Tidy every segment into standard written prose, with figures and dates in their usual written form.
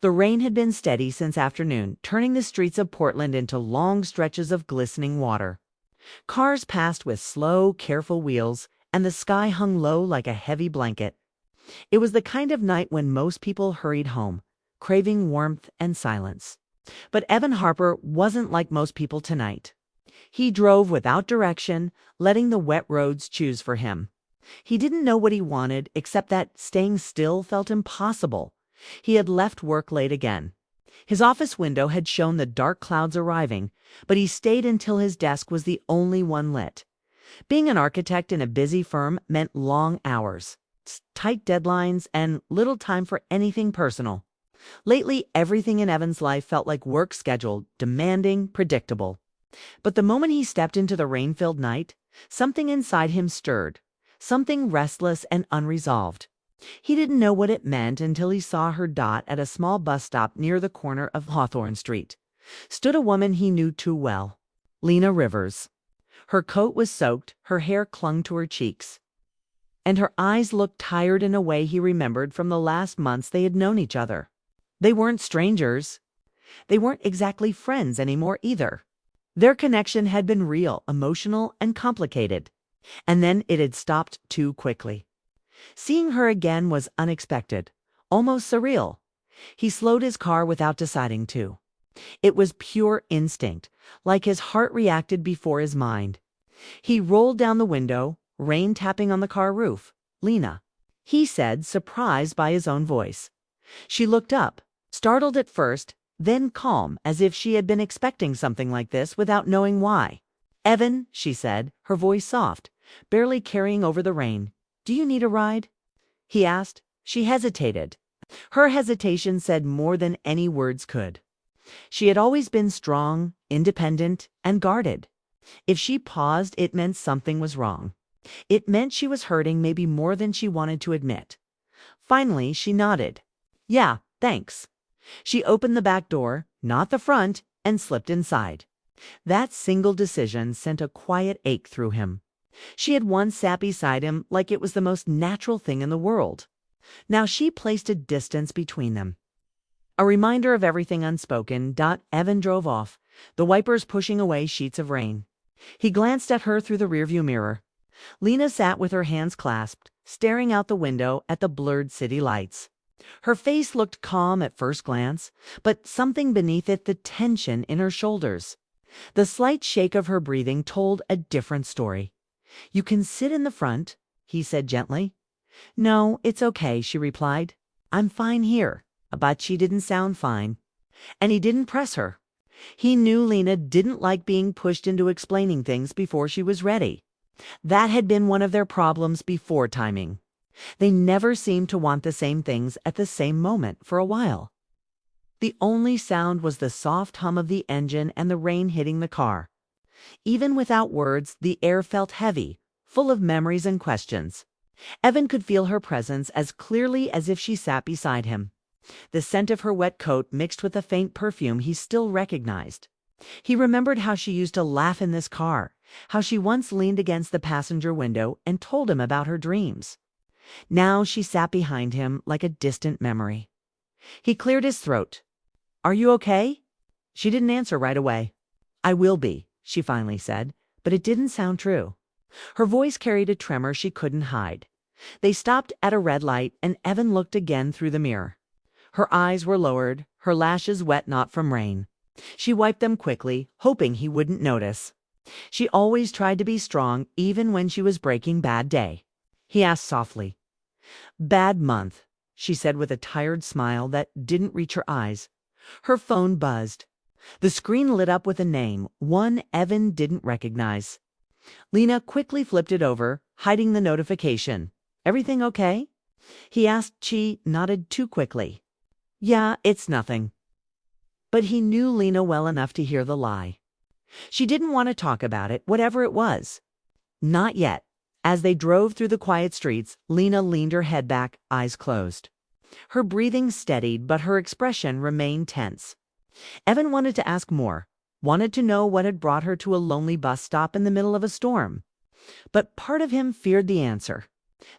The rain had been steady since afternoon, turning the streets of Portland into long stretches of glistening water. Cars passed with slow, careful wheels, and the sky hung low like a heavy blanket. It was the kind of night when most people hurried home, craving warmth and silence. But Evan Harper wasn't like most people tonight. He drove without direction, letting the wet roads choose for him. He didn't know what he wanted, except that staying still felt impossible. He had left work late again. His office window had shown the dark clouds arriving, but he stayed until his desk was the only one lit. Being an architect in a busy firm meant long hours, tight deadlines, and little time for anything personal. Lately, everything in Evan's life felt like work scheduled, demanding, predictable. But the moment he stepped into the rain-filled night, something inside him stirred, something restless and unresolved. He didn't know what it meant until he saw her dot at a small bus stop near the corner of Hawthorne Street. Stood a woman he knew too well, Lena Rivers. Her coat was soaked, her hair clung to her cheeks, and her eyes looked tired in a way he remembered from the last months they had known each other. They weren't strangers. They weren't exactly friends anymore either. Their connection had been real, emotional, and complicated. And then it had stopped too quickly. Seeing her again was unexpected, almost surreal. He slowed his car without deciding to. It was pure instinct, like his heart reacted before his mind. He rolled down the window, rain tapping on the car roof. "Lena," he said, surprised by his own voice. She looked up, startled at first, then calm, as if she had been expecting something like this without knowing why. "Evan," she said, her voice soft, barely carrying over the rain. "Do you need a ride?" he asked. She hesitated. Her hesitation said more than any words could. She had always been strong, independent, and guarded. If she paused, it meant something was wrong. It meant she was hurting maybe more than she wanted to admit. Finally, she nodded. "Yeah, thanks." She opened the back door, not the front, and slipped inside. That single decision sent a quiet ache through him. She had once sat beside him like it was the most natural thing in the world. Now she placed a distance between them. A reminder of everything unspoken. Evan drove off, the wipers pushing away sheets of rain. He glanced at her through the rearview mirror. Lena sat with her hands clasped, staring out the window at the blurred city lights. Her face looked calm at first glance, but something beneath it, the tension in her shoulders. The slight shake of her breathing told a different story. "You can sit in the front," he said gently. "No, it's okay," she replied. "I'm fine here." But she didn't sound fine. And he didn't press her. He knew Lena didn't like being pushed into explaining things before she was ready. That had been one of their problems before timing. They never seemed to want the same things at the same moment for a while. The only sound was the soft hum of the engine and the rain hitting the car. Even without words, the air felt heavy, full of memories and questions. Evan could feel her presence as clearly as if she sat beside him. The scent of her wet coat mixed with a faint perfume he still recognized. He remembered how she used to laugh in this car, how she once leaned against the passenger window and told him about her dreams. Now she sat behind him like a distant memory. He cleared his throat. "Are you okay?" She didn't answer right away. "I will be," she finally said, but it didn't sound true. Her voice carried a tremor she couldn't hide. They stopped at a red light, and Evan looked again through the mirror. Her eyes were lowered, her lashes wet not from rain. She wiped them quickly, hoping he wouldn't notice. She always tried to be strong, even when she was breaking bad day. He asked softly. "Bad month," she said with a tired smile that didn't reach her eyes. Her phone buzzed. The screen lit up with a name, one Evan didn't recognize. Lena quickly flipped it over, hiding the notification. "Everything okay?" he asked. She nodded too quickly. "Yeah, it's nothing." But he knew Lena well enough to hear the lie. She didn't want to talk about it, whatever it was. Not yet. As they drove through the quiet streets, Lena leaned her head back, eyes closed. Her breathing steadied, but her expression remained tense. Evan wanted to ask more, wanted to know what had brought her to a lonely bus stop in the middle of a storm. But part of him feared the answer.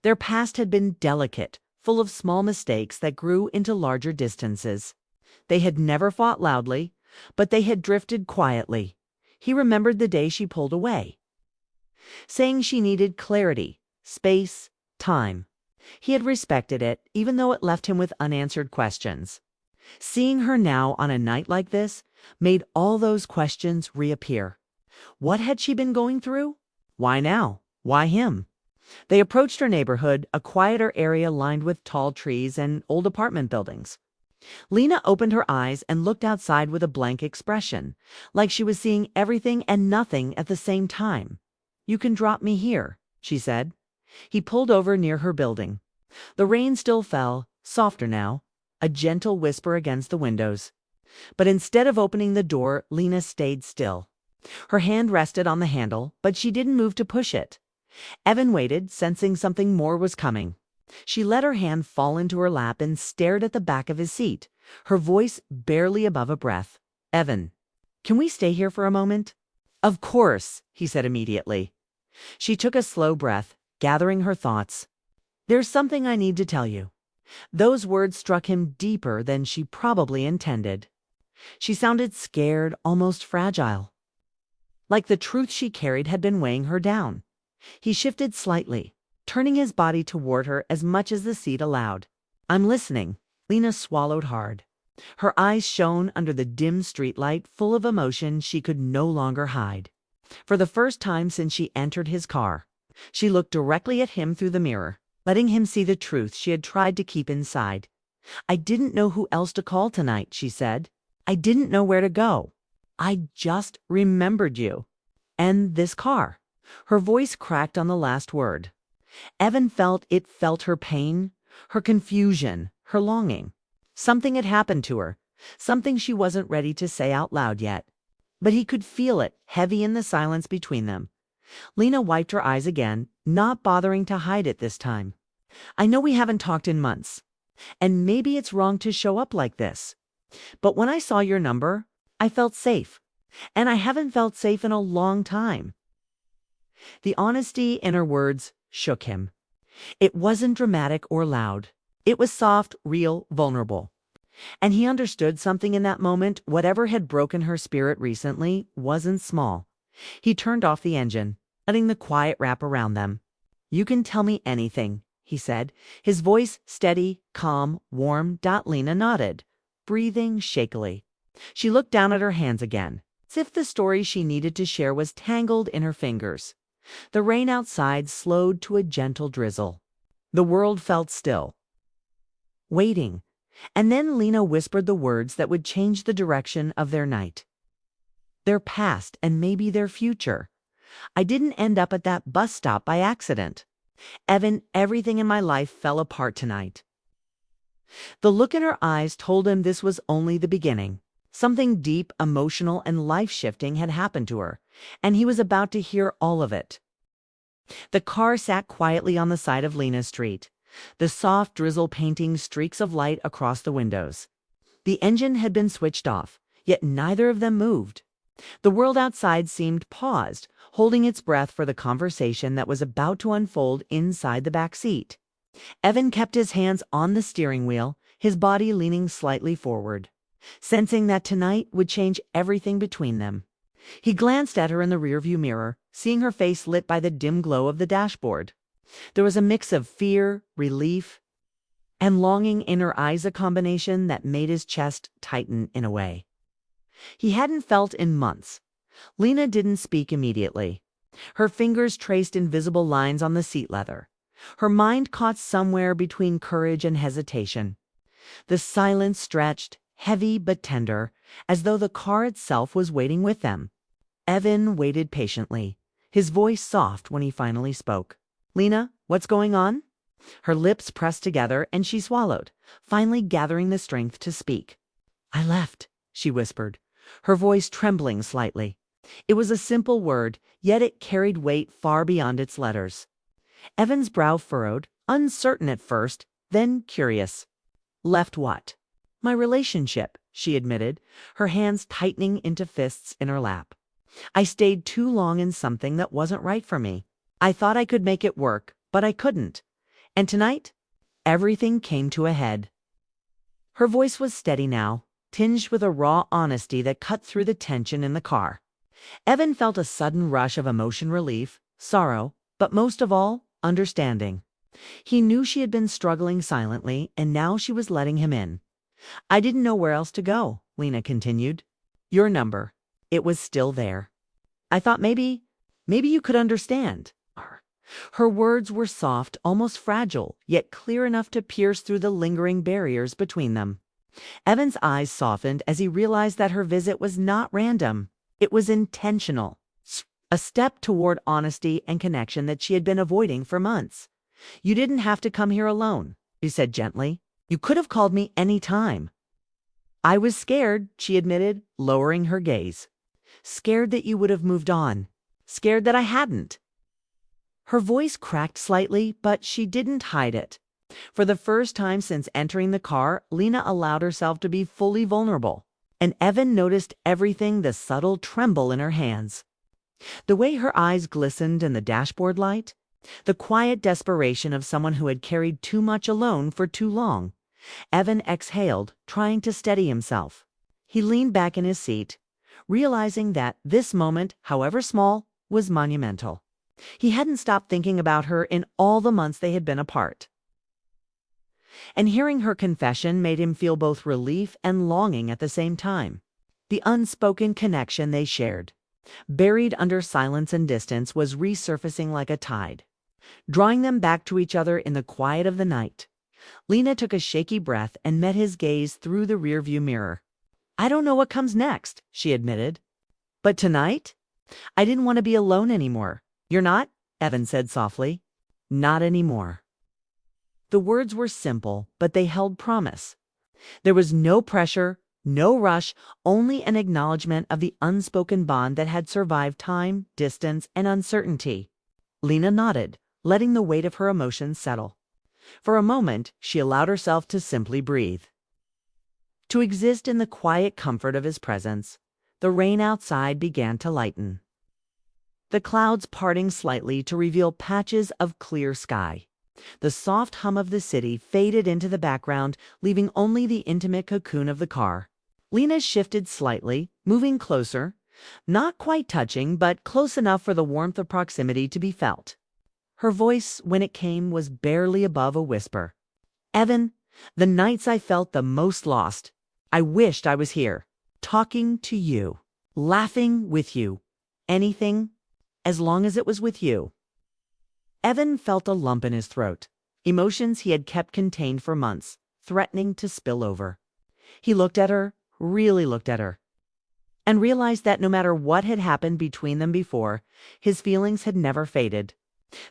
Their past had been delicate, full of small mistakes that grew into larger distances. They had never fought loudly, but they had drifted quietly. He remembered the day she pulled away, saying she needed clarity, space, time. He had respected it, even though it left him with unanswered questions. Seeing her now on a night like this made all those questions reappear. What had she been going through? Why now? Why him? They approached her neighborhood, a quieter area lined with tall trees and old apartment buildings. Lena opened her eyes and looked outside with a blank expression, like she was seeing everything and nothing at the same time. "You can drop me here," she said. He pulled over near her building. The rain still fell, softer now, a gentle whisper against the windows. But instead of opening the door, Lena stayed still. Her hand rested on the handle, but she didn't move to push it. Evan waited, sensing something more was coming. She let her hand fall into her lap and stared at the back of his seat, her voice barely above a breath. "Evan, can we stay here for a moment?" "Of course," he said immediately. She took a slow breath, gathering her thoughts. "There's something I need to tell you." Those words struck him deeper than she probably intended. She sounded scared, almost fragile, like the truth she carried had been weighing her down. He shifted slightly, turning his body toward her as much as the seat allowed. "I'm listening." Lena swallowed hard. Her eyes shone under the dim streetlight, full of emotion she could no longer hide. For the first time since she entered his car, she looked directly at him through the mirror, letting him see the truth she had tried to keep inside. "I didn't know who else to call tonight," she said. "I didn't know where to go. I just remembered you. And this car." Her voice cracked on the last word. Evan felt her pain, her confusion, her longing. Something had happened to her, something she wasn't ready to say out loud yet. But he could feel it, heavy in the silence between them. Lena wiped her eyes again, not bothering to hide it this time. "I know we haven't talked in months, and maybe it's wrong to show up like this. But when I saw your number, I felt safe. And I haven't felt safe in a long time." The honesty in her words shook him. It wasn't dramatic or loud. It was soft, real, vulnerable. And he understood something in that moment. Whatever had broken her spirit recently wasn't small. He turned off the engine, letting the quiet wrap around them. "You can tell me anything," he said, his voice steady, calm, warm. Lena nodded, breathing shakily. She looked down at her hands again, as if the story she needed to share was tangled in her fingers. The rain outside slowed to a gentle drizzle. The world felt still, waiting. And then Lena whispered the words that would change the direction of their night, their past, and maybe their future. "I didn't end up at that bus stop by accident. Evan, everything in my life fell apart tonight." The look in her eyes told him this was only the beginning. Something deep, emotional, and life-shifting had happened to her, and he was about to hear all of it. The car sat quietly on the side of Lena's street, the soft drizzle painting streaks of light across the windows. The engine had been switched off, yet neither of them moved. The world outside seemed paused, holding its breath for the conversation that was about to unfold inside the back seat. Evan kept his hands on the steering wheel, his body leaning slightly forward, sensing that tonight would change everything between them. He glanced at her in the rearview mirror, seeing her face lit by the dim glow of the dashboard. There was a mix of fear, relief, and longing in her eyes, a combination that made his chest tighten in a way he hadn't felt in months. Lena didn't speak immediately. Her fingers traced invisible lines on the seat leather. Her mind caught somewhere between courage and hesitation. The silence stretched, heavy but tender, as though the car itself was waiting with them. Evan waited patiently, his voice soft when he finally spoke. "Lena, what's going on?" Her lips pressed together and she swallowed, finally gathering the strength to speak. "I left," she whispered, her voice trembling slightly. It was a simple word, yet it carried weight far beyond its letters. Evan's brow furrowed, uncertain at first, then curious. "Left what?" "My relationship," she admitted, her hands tightening into fists in her lap. "I stayed too long in something that wasn't right for me. I thought I could make it work, but I couldn't. And tonight, everything came to a head." Her voice was steady now, tinged with a raw honesty that cut through the tension in the car. Evan felt a sudden rush of emotion relief, sorrow, but most of all, understanding. He knew she had been struggling silently, and now she was letting him in. "I didn't know where else to go," Lena continued. "Your number. It was still there. I thought maybe you could understand." Her words were soft, almost fragile, yet clear enough to pierce through the lingering barriers between them. Evan's eyes softened as he realized that her visit was not random. It was intentional. A step toward honesty and connection that she had been avoiding for months. "You didn't have to come here alone," she said gently. "You could have called me any time." "I was scared," she admitted, lowering her gaze. "Scared that you would have moved on. Scared that I hadn't." Her voice cracked slightly, but she didn't hide it. For the first time since entering the car, Lena allowed herself to be fully vulnerable, and Evan noticed everything, the subtle tremble in her hands, the way her eyes glistened in the dashboard light, the quiet desperation of someone who had carried too much alone for too long. Evan exhaled, trying to steady himself. He leaned back in his seat, realizing that this moment, however small, was monumental. He hadn't stopped thinking about her in all the months they had been apart. And hearing her confession made him feel both relief and longing at the same time. The unspoken connection they shared, buried under silence and distance, was resurfacing like a tide, drawing them back to each other in the quiet of the night. Lena took a shaky breath and met his gaze through the rearview mirror. "I don't know what comes next," she admitted. "But tonight, I didn't want to be alone anymore." "You're not?" Evan said softly. "Not anymore." The words were simple, but they held promise. There was no pressure, no rush, only an acknowledgement of the unspoken bond that had survived time, distance, and uncertainty. Lena nodded, letting the weight of her emotions settle. For a moment, she allowed herself to simply breathe, to exist in the quiet comfort of his presence. The rain outside began to lighten, the clouds parting slightly to reveal patches of clear sky. The soft hum of the city faded into the background, leaving only the intimate cocoon of the car. Lena shifted slightly, moving closer, not quite touching, but close enough for the warmth of proximity to be felt. Her voice, when it came, was barely above a whisper. "Evan, the nights I felt the most lost, I wished I was here, talking to you, laughing with you, anything, as long as it was with you." Evan felt a lump in his throat, emotions he had kept contained for months, threatening to spill over. He looked at her, really looked at her, and realized that no matter what had happened between them before, his feelings had never faded.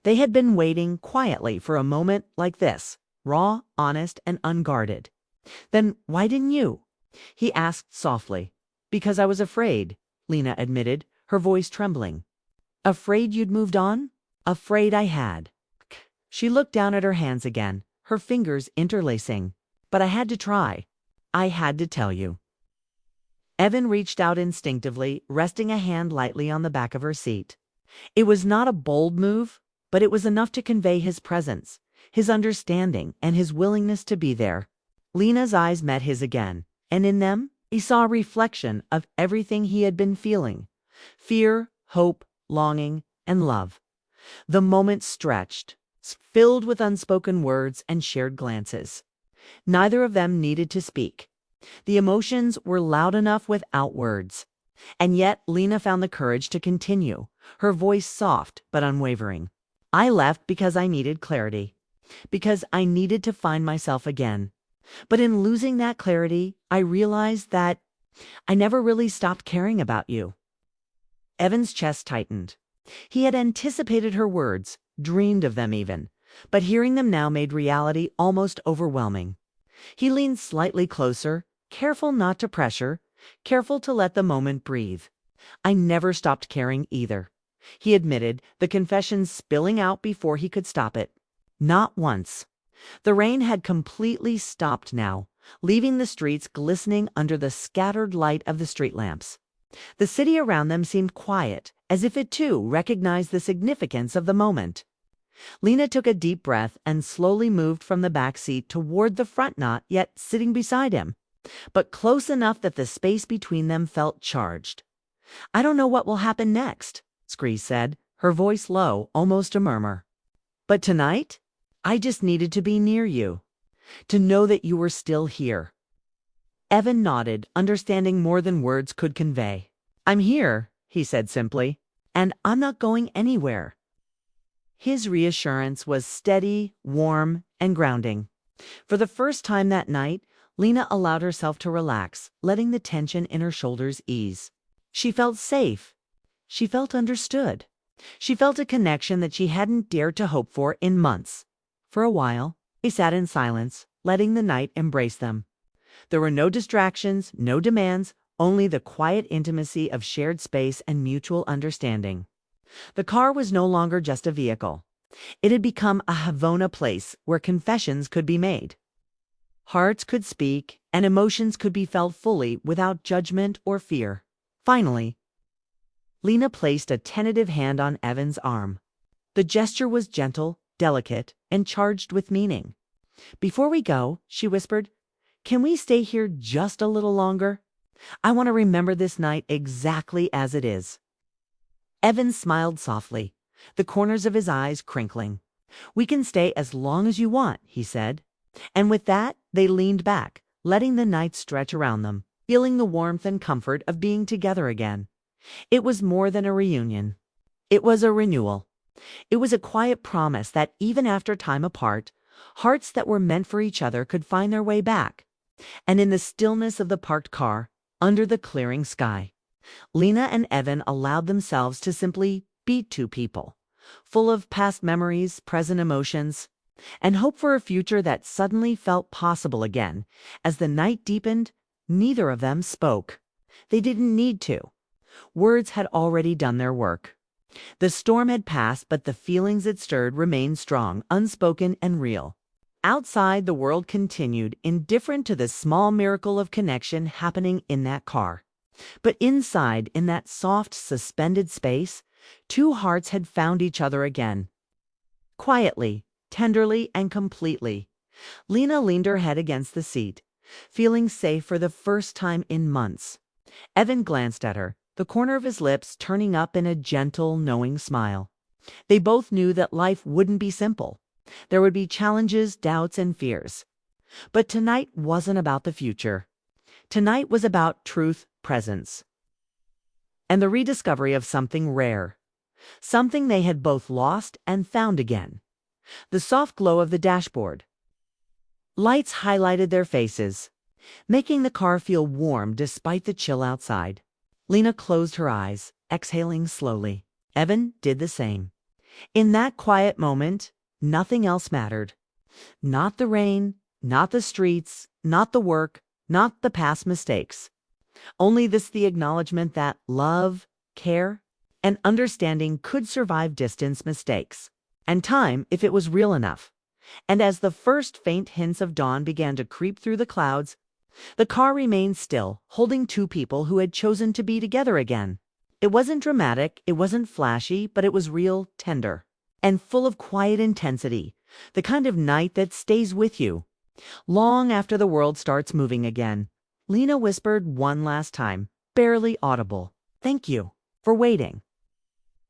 They had been waiting quietly for a moment like this, raw, honest, and unguarded. "Then why didn't you?" he asked softly. "Because I was afraid," Lena admitted, her voice trembling. "Afraid you'd moved on? Afraid I had." She looked down at her hands again, her fingers interlacing. "But I had to try. I had to tell you." Evan reached out instinctively, resting a hand lightly on the back of her seat. It was not a bold move, but it was enough to convey his presence, his understanding, and his willingness to be there. Lena's eyes met his again, and in them he saw a reflection of everything he had been feeling: fear, hope, longing, and love. The moment stretched, filled with unspoken words and shared glances. Neither of them needed to speak. The emotions were loud enough without words. And yet Lena found the courage to continue, her voice soft but unwavering. "I left because I needed clarity, because I needed to find myself again. But in losing that clarity, I realized that I never really stopped caring about you." Evan's chest tightened. He had anticipated her words, dreamed of them even, but hearing them now made reality almost overwhelming. He leaned slightly closer, careful not to pressure, careful to let the moment breathe. "I never stopped caring either," he admitted, the confession spilling out before he could stop it. "Not once." The rain had completely stopped now, leaving the streets glistening under the scattered light of the street lamps. The city around them seemed quiet, as if it too recognized the significance of the moment. Lena took a deep breath and slowly moved from the back seat toward the front, not yet sitting beside him. but close enough that the space between them felt charged. "I don't know what will happen next," Scree said, her voice low, almost a murmur. "But tonight, I just needed to be near you, to know that you were still here." Evan nodded, understanding more than words could convey. "I'm here," he said simply, "and I'm not going anywhere." His reassurance was steady, warm, and grounding. For the first time that night, Lena allowed herself to relax, letting the tension in her shoulders ease. She felt safe. She felt understood. She felt a connection that she hadn't dared to hope for in months. For a while, they sat in silence, letting the night embrace them. There were no distractions, no demands, only the quiet intimacy of shared space and mutual understanding. The car was no longer just a vehicle. It had become a Havana place where confessions could be made. Hearts could speak, and emotions could be felt fully without judgment or fear. Finally, Lena placed a tentative hand on Evan's arm. The gesture was gentle, delicate, and charged with meaning. "Before we go," she whispered, "can we stay here just a little longer? I want to remember this night exactly as it is." Evan smiled softly, the corners of his eyes crinkling. "We can stay as long as you want," he said. And with that, they leaned back, letting the night stretch around them, feeling the warmth and comfort of being together again. It was more than a reunion. It was a renewal. It was a quiet promise that even after time apart, hearts that were meant for each other could find their way back. And in the stillness of the parked car, under the clearing sky, Lena and Evan allowed themselves to simply be two people, full of past memories, present emotions, and hope for a future that suddenly felt possible again. As the night deepened, neither of them spoke. They didn't need to. Words had already done their work. The storm had passed, but the feelings it stirred remained strong, unspoken, and real. Outside, the world continued, indifferent to the small miracle of connection happening in that car. But inside, in that soft, suspended space, two hearts had found each other again. Quietly, tenderly, and completely, Lena leaned her head against the seat, feeling safe for the first time in months. Evan glanced at her, the corner of his lips turning up in a gentle, knowing smile. They both knew that life wouldn't be simple. There would be challenges, doubts, and fears. But tonight wasn't about the future. Tonight was about truth, presence, and the rediscovery of something rare, something they had both lost and found again. The soft glow of the dashboard. Lights highlighted their faces, making the car feel warm despite the chill outside. Lena closed her eyes, exhaling slowly. Evan did the same. In that quiet moment, nothing else mattered. Not the rain, not the streets, not the work, not the past mistakes. Only the acknowledgement that love, care, and understanding could survive distance, mistakes, and time if it was real enough. And as the first faint hints of dawn began to creep through the clouds, the car remained still, holding two people who had chosen to be together again. It wasn't dramatic, it wasn't flashy, but it was real, tender, and full of quiet intensity, the kind of night that stays with you long after the world starts moving again. Lena whispered one last time, barely audible, "Thank you for waiting."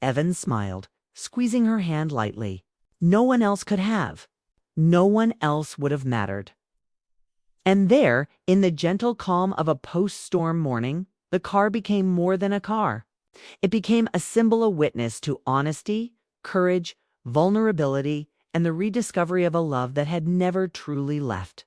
Evan smiled, squeezing her hand lightly. No one else could have. No one else would have mattered. And there, in the gentle calm of a post-storm morning, the car became more than a car. It became a symbol, a witness to honesty, courage, vulnerability, and the rediscovery of a love that had never truly left.